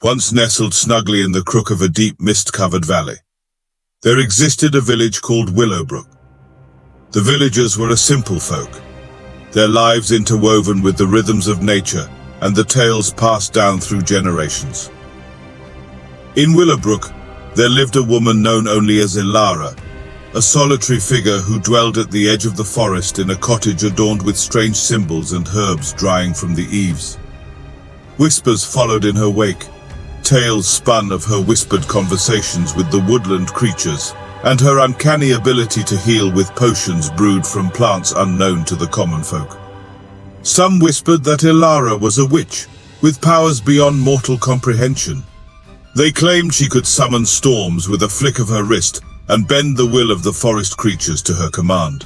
once nestled snugly in the crook of a deep mist-covered valley, there existed a village called Willowbrook. The villagers were a simple folk, their lives interwoven with the rhythms of nature and the tales passed down through generations. In Willowbrook, there lived a woman known only as Ilara, a solitary figure who dwelled at the edge of the forest in a cottage adorned with strange symbols and herbs drying from the eaves. Whispers followed in her wake, tales spun of her whispered conversations with the woodland creatures, and her uncanny ability to heal with potions brewed from plants unknown to the common folk. Some whispered that Ilara was a witch, with powers beyond mortal comprehension. They claimed she could summon storms with a flick of her wrist and bend the will of the forest creatures to her command.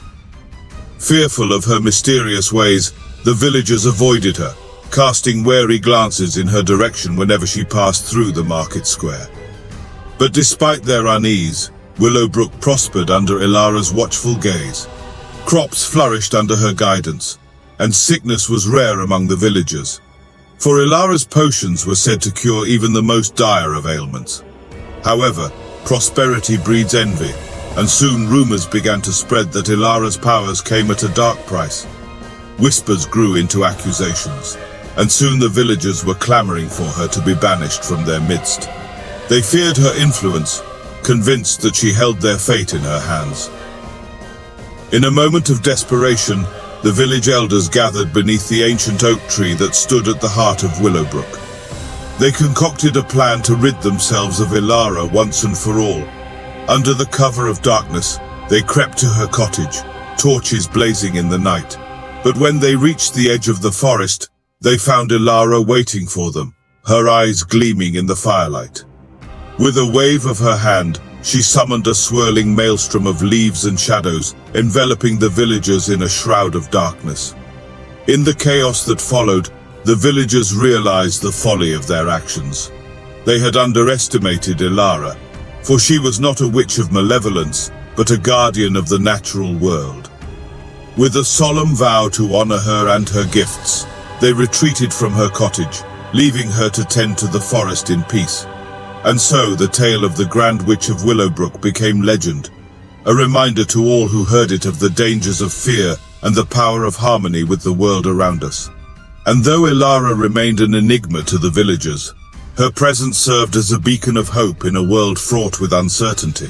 Fearful of her mysterious ways, the villagers avoided her, casting wary glances in her direction whenever she passed through the market square. But despite their unease, Willowbrook prospered under Ilara's watchful gaze. Crops flourished under her guidance, and sickness was rare among the villagers. For Ilara's potions were said to cure even the most dire of ailments. However, prosperity breeds envy, and soon rumors began to spread that Ilara's powers came at a dark price. Whispers grew into accusations, and soon the villagers were clamoring for her to be banished from their midst. They feared her influence, convinced that she held their fate in her hands. In a moment of desperation, the village elders gathered beneath the ancient oak tree that stood at the heart of Willowbrook. They concocted a plan to rid themselves of Ilara once and for all. Under the cover of darkness, they crept to her cottage, torches blazing in the night. But when they reached the edge of the forest, they found Ilara waiting for them, her eyes gleaming in the firelight. With a wave of her hand, she summoned a swirling maelstrom of leaves and shadows, enveloping the villagers in a shroud of darkness. In the chaos that followed, the villagers realized the folly of their actions. They had underestimated Ilara, for she was not a witch of malevolence, but a guardian of the natural world. With a solemn vow to honor her and her gifts, they retreated from her cottage, leaving her to tend to the forest in peace. And so the tale of the Grand Witch of Willowbrook became legend, a reminder to all who heard it of the dangers of fear and the power of harmony with the world around us. And though Ilara remained an enigma to the villagers, her presence served as a beacon of hope in a world fraught with uncertainty.